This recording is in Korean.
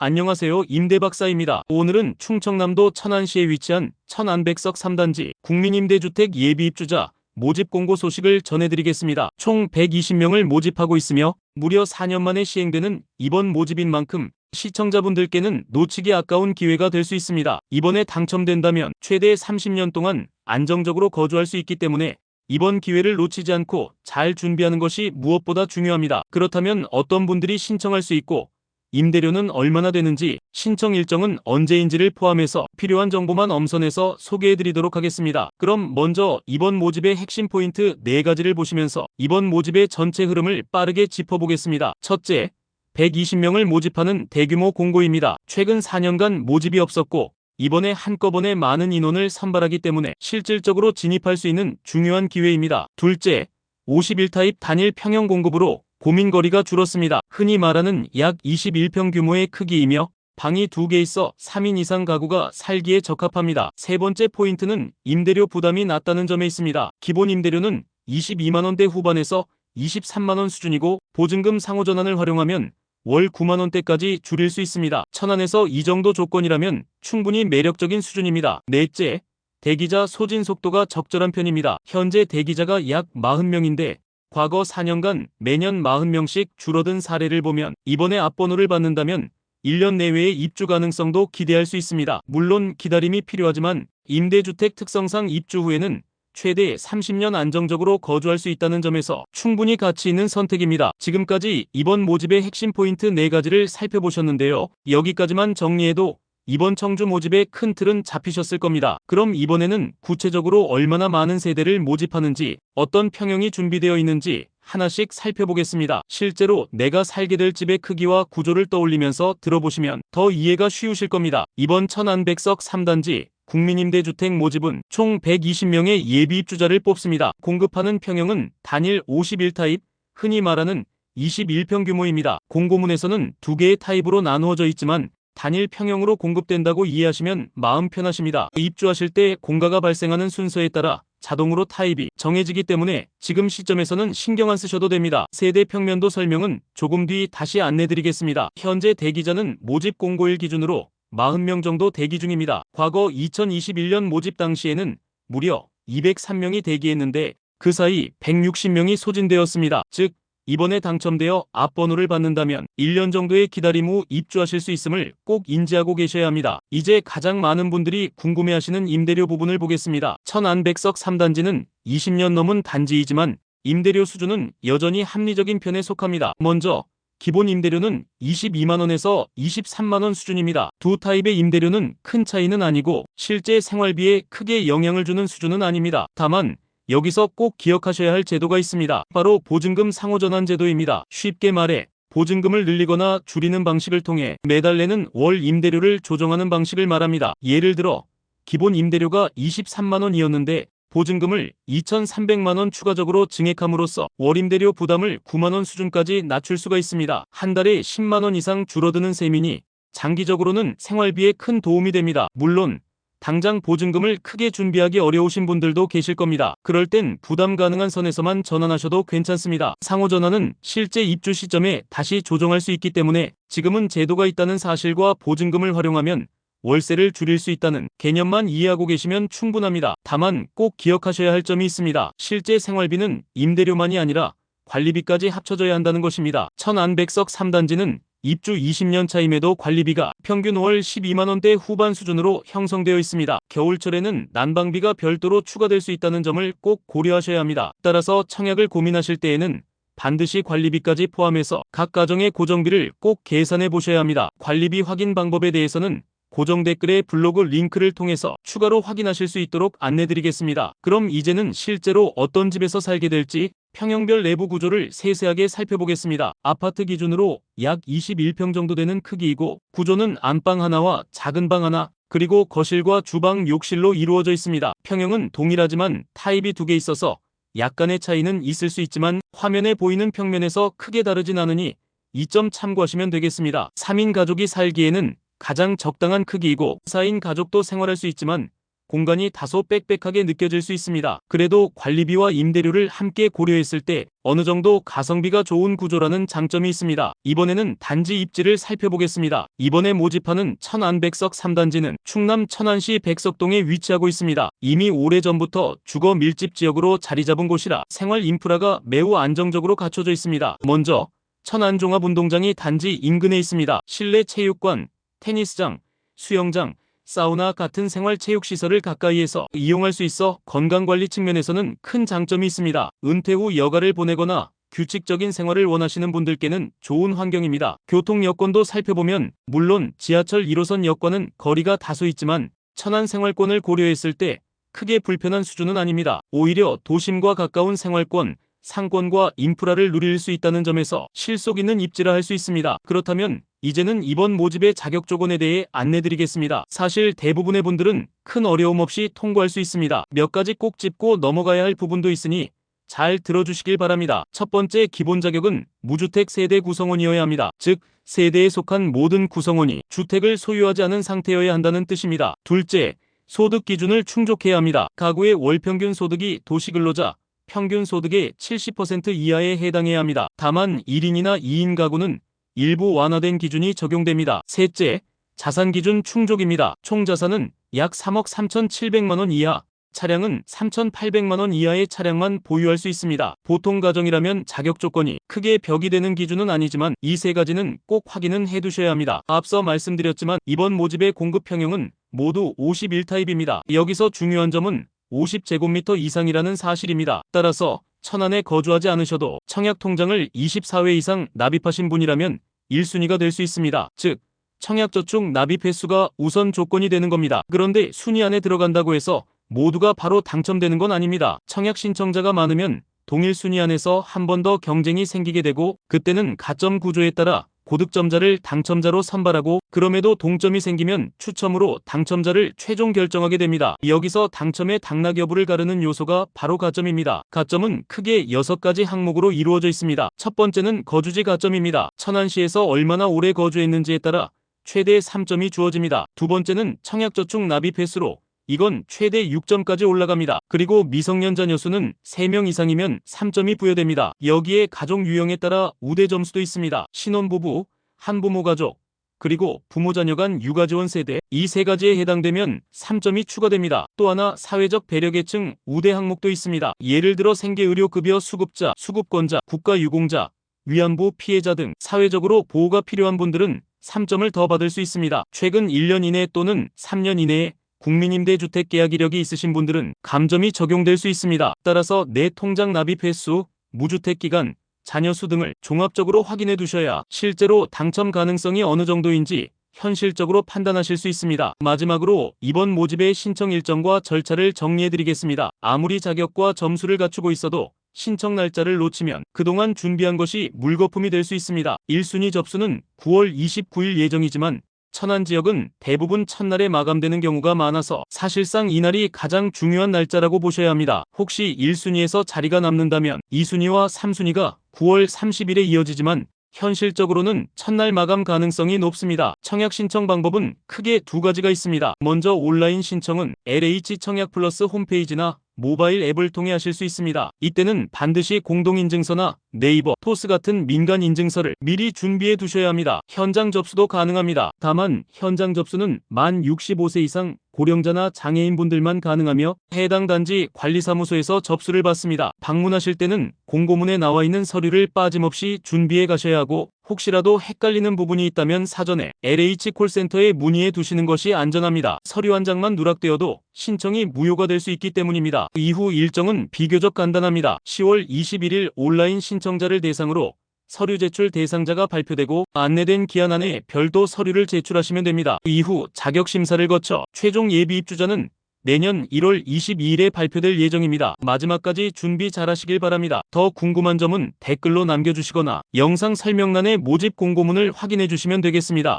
안녕하세요. 임대박사입니다. 오늘은 충청남도 천안시에 위치한 천안백석 3단지 국민임대주택 예비입주자 모집 공고 소식을 전해드리겠습니다. 총 120명을 모집하고 있으며 무려 4년 만에 시행되는 이번 모집인 만큼 시청자분들께는 놓치기 아까운 기회가 될 수 있습니다. 이번에 당첨된다면 최대 30년 동안 안정적으로 거주할 수 있기 때문에 이번 기회를 놓치지 않고 잘 준비하는 것이 무엇보다 중요합니다. 그렇다면 어떤 분들이 신청할 수 있고 임대료는 얼마나 되는지, 신청 일정은 언제인지를 포함해서 필요한 정보만 엄선해서 소개해드리도록 하겠습니다. 그럼 먼저 이번 모집의 핵심 포인트 4가지를 보시면서 이번 모집의 전체 흐름을 빠르게 짚어보겠습니다. 첫째, 120명을 모집하는 대규모 공고입니다. 최근 4년간 모집이 없었고 이번에 한꺼번에 많은 인원을 선발하기 때문에 실질적으로 진입할 수 있는 중요한 기회입니다. 둘째, 51타입 단일 평형 공급으로 고민거리가 줄었습니다. 흔히 말하는 약 21평 규모의 크기이며 방이 2개 있어 3인 이상 가구가 살기에 적합합니다. 세 번째 포인트는 임대료 부담이 낮다는 점에 있습니다. 기본 임대료는 22만원대 후반에서 23만원 수준이고 보증금 상호전환을 활용하면 월 9만원대까지 줄일 수 있습니다. 천안에서 이 정도 조건이라면 충분히 매력적인 수준입니다. 넷째, 대기자 소진 속도가 적절한 편입니다. 현재 대기자가 약 40명인데 과거 4년간 매년 40명씩 줄어든 사례를 보면 이번에 앞번호를 받는다면 1년 내외의 입주 가능성도 기대할 수 있습니다. 물론 기다림이 필요하지만 임대주택 특성상 입주 후에는 최대 30년 안정적으로 거주할 수 있다는 점에서 충분히 가치 있는 선택입니다. 지금까지 이번 모집의 핵심 포인트 4가지를 살펴보셨는데요. 여기까지만 정리해도 이번 청주 모집의 큰 틀은 잡히셨을 겁니다. 그럼 이번에는 구체적으로 얼마나 많은 세대를 모집하는지, 어떤 평형이 준비되어 있는지 하나씩 살펴보겠습니다. 실제로 내가 살게 될 집의 크기와 구조를 떠올리면서 들어보시면 더 이해가 쉬우실 겁니다. 이번 천안백석 3단지 국민임대주택 모집은 총 120명의 예비입주자를 뽑습니다. 공급하는 평형은 단일 51타입, 흔히 말하는 21평 규모입니다. 공고문에서는 2개의 타입으로 나누어져 있지만 단일 평형으로 공급된다고 이해하시면 마음 편하십니다. 입주하실 때 공가가 발생하는 순서에 따라 자동으로 타입이 정해지기 때문에 지금 시점에서는 신경 안 쓰셔도 됩니다. 세대 평면도 설명은 조금 뒤 다시 안내드리겠습니다. 현재 대기자는 모집 공고일 기준으로 40명 정도 대기 중입니다. 과거 2021년 모집 당시에는 무려 203명이 대기했는데 그 사이 160명이 소진되었습니다. 즉 이번에 당첨되어 앞번호를 받는다면 1년 정도의 기다림 후 입주하실 수 있음을 꼭 인지하고 계셔야 합니다. 이제 가장 많은 분들이 궁금해하시는 임대료 부분을 보겠습니다. 천안백석 3단지는 20년 넘은 단지이지만 임대료 수준은 여전히 합리적인 편에 속합니다. 먼저 기본 임대료는 22만원에서 23만원 수준입니다. 두 타입의 임대료는 큰 차이는 아니고 실제 생활비에 크게 영향을 주는 수준은 아닙니다. 다만 여기서 꼭 기억하셔야 할 제도가 있습니다. 바로 보증금 상호전환 제도입니다. 쉽게 말해 보증금을 늘리거나 줄이는 방식을 통해 매달 내는 월 임대료를 조정하는 방식을 말합니다. 예를 들어 기본 임대료가 23만원이었는데 보증금을 2,300만원 추가적으로 증액함으로써 월 임대료 부담을 9만원 수준까지 낮출 수가 있습니다. 한 달에 10만원 이상 줄어드는 셈이니 장기적으로는 생활비에 큰 도움이 됩니다. 물론 당장 보증금을 크게 준비하기 어려우신 분들도 계실 겁니다. 그럴 땐 부담 가능한 선에서만 전환하셔도 괜찮습니다. 상호전환은 실제 입주 시점에 다시 조정할 수 있기 때문에 지금은 제도가 있다는 사실과 보증금을 활용하면 월세를 줄일 수 있다는 개념만 이해하고 계시면 충분합니다. 다만 꼭 기억하셔야 할 점이 있습니다. 실제 생활비는 임대료만이 아니라 관리비까지 합쳐져야 한다는 것입니다. 천안백석 3단지는 입주 20년 차임에도 관리비가 평균 월 12만원대 후반 수준으로 형성되어 있습니다. 겨울철에는 난방비가 별도로 추가될 수 있다는 점을 꼭 고려하셔야 합니다. 따라서 청약을 고민하실 때에는 반드시 관리비까지 포함해서 각 가정의 고정비를 꼭 계산해 보셔야 합니다. 관리비 확인 방법에 대해서는 고정 댓글의 블로그 링크를 통해서 추가로 확인하실 수 있도록 안내드리겠습니다. 그럼 이제는 실제로 어떤 집에서 살게 될지 평형별 내부 구조를 세세하게 살펴보겠습니다. 아파트 기준으로 약 21평 정도 되는 크기이고 구조는 안방 하나와 작은 방 하나 그리고 거실과 주방, 욕실로 이루어져 있습니다. 평형은 동일하지만 타입이 2개 있어서 약간의 차이는 있을 수 있지만 화면에 보이는 평면에서 크게 다르진 않으니 이 점 참고하시면 되겠습니다. 3인 가족이 살기에는 가장 적당한 크기이고 4인 가족도 생활할 수 있지만 공간이 다소 빽빽하게 느껴질 수 있습니다. 그래도 관리비와 임대료를 함께 고려했을 때 어느 정도 가성비가 좋은 구조라는 장점이 있습니다. 이번에는 단지 입지를 살펴보겠습니다. 이번에 모집하는 천안백석 3단지는 충남 천안시 백석동에 위치하고 있습니다. 이미 오래전부터 주거 밀집 지역으로 자리 잡은 곳이라 생활 인프라가 매우 안정적으로 갖춰져 있습니다. 먼저 천안종합운동장이 단지 인근에 있습니다. 실내 체육관, 테니스장, 수영장, 사우나 같은 생활체육시설을 가까이에서 이용할 수 있어 건강관리 측면에서는 큰 장점이 있습니다. 은퇴 후 여가를 보내거나 규칙적인 생활을 원하시는 분들께는 좋은 환경입니다. 교통 여건도 살펴보면 물론 지하철 1호선 여과는 거리가 다소 있지만 천안 생활권을 고려했을 때 크게 불편한 수준은 아닙니다. 오히려 도심과 가까운 생활권, 상권과 인프라를 누릴 수 있다는 점에서 실속 있는 입지라 할 수 있습니다. 그렇다면 이제는 이번 모집의 자격 조건에 대해 안내드리겠습니다. 사실 대부분의 분들은 큰 어려움 없이 통과할 수 있습니다. 몇 가지 꼭 짚고 넘어가야 할 부분도 있으니 잘 들어주시길 바랍니다. 첫 번째, 기본 자격은 무주택 세대 구성원이어야 합니다. 즉 세대에 속한 모든 구성원이 주택을 소유하지 않은 상태여야 한다는 뜻입니다. 둘째, 소득 기준을 충족해야 합니다. 가구의 월평균 소득이 도시근로자 평균 소득의 70% 이하에 해당해야 합니다. 다만 1인이나 2인 가구는 일부 완화된 기준이 적용됩니다. 셋째, 자산 기준 충족입니다. 총 자산은 약 3억 3,700만 원 이하, 차량은 3,800만 원 이하의 차량만 보유할 수 있습니다. 보통 가정이라면 자격 조건이 크게 벽이 되는 기준은 아니지만 이 세 가지는 꼭 확인은 해두셔야 합니다. 앞서 말씀드렸지만 이번 모집의 공급 평형은 모두 51타입입니다. 여기서 중요한 점은 50제곱미터 이상이라는 사실입니다. 따라서 천안에 거주하지 않으셔도 청약통장을 24회 이상 납입하신 분이라면 1순위가 될 수 있습니다. 즉 청약저축 납입 횟수가 우선 조건이 되는 겁니다. 그런데 순위 안에 들어간다고 해서 모두가 바로 당첨되는 건 아닙니다. 청약 신청자가 많으면 동일 순위 안에서 한 번 더 경쟁이 생기게 되고 그때는 가점 구조에 따라 고득점자를 당첨자로 선발하고 그럼에도 동점이 생기면 추첨으로 당첨자를 최종 결정하게 됩니다. 여기서 당첨의 당락 여부를 가르는 요소가 바로 가점입니다. 가점은 크게 6가지 항목으로 이루어져 있습니다. 첫 번째는 거주지 가점입니다. 천안시에서 얼마나 오래 거주했는지에 따라 최대 3점이 주어집니다. 두 번째는 청약저축 납입 횟수로 이건 최대 6점까지 올라갑니다. 그리고 미성년 자녀 수는 3명 이상이면 3점이 부여됩니다. 여기에 가족 유형에 따라 우대 점수도 있습니다. 신혼부부, 한부모 가족, 그리고 부모 자녀 간 유가지원 세대 이 세 가지에 해당되면 3점이 추가됩니다. 또 하나 사회적 배려계층 우대 항목도 있습니다. 예를 들어 생계의료급여 수급자, 수급권자, 국가유공자, 위안부 피해자 등 사회적으로 보호가 필요한 분들은 3점을 더 받을 수 있습니다. 최근 1년 이내 또는 3년 이내에 국민임대주택 계약 이력이 있으신 분들은 감점이 적용될 수 있습니다. 따라서 내 통장 납입 횟수, 무주택 기간, 자녀 수 등을 종합적으로 확인해 두셔야 실제로 당첨 가능성이 어느 정도인지 현실적으로 판단하실 수 있습니다. 마지막으로 이번 모집의 신청 일정과 절차를 정리해 드리겠습니다. 아무리 자격과 점수를 갖추고 있어도 신청 날짜를 놓치면 그동안 준비한 것이 물거품이 될 수 있습니다. 1순위 접수는 9월 29일 예정이지만 천안 지역은 대부분 첫날에 마감되는 경우가 많아서 사실상 이날이 가장 중요한 날짜라고 보셔야 합니다. 혹시 1순위에서 자리가 남는다면 2순위와 3순위가 9월 30일에 이어지지만 현실적으로는 첫날 마감 가능성이 높습니다. 청약 신청 방법은 크게 두 가지가 있습니다. 먼저 온라인 신청은 LH 청약 플러스 홈페이지나 모바일 앱을 통해 하실 수 있습니다. 이때는 반드시 공동인증서나 네이버, 토스 같은 민간 인증서를 미리 준비해 두셔야 합니다. 현장 접수도 가능합니다. 다만 현장 접수는 만 65세 이상 고령자나 장애인분들만 가능하며 해당 단지 관리사무소에서 접수를 받습니다. 방문하실 때는 공고문에 나와 있는 서류를 빠짐없이 준비해 가셔야 하고 혹시라도 헷갈리는 부분이 있다면 사전에 LH 콜센터에 문의해 두시는 것이 안전합니다. 서류 한 장만 누락되어도 신청이 무효가 될 수 있기 때문입니다. 이후 일정은 비교적 간단합니다. 10월 21일 온라인 신청자를 대상으로 서류 제출 대상자가 발표되고 안내된 기한 안에 별도 서류를 제출하시면 됩니다. 이후 자격 심사를 거쳐 최종 예비 입주자는 내년 1월 22일에 발표될 예정입니다. 마지막까지 준비 잘하시길 바랍니다. 더 궁금한 점은 댓글로 남겨주시거나 영상 설명란의 모집 공고문을 확인해 주시면 되겠습니다.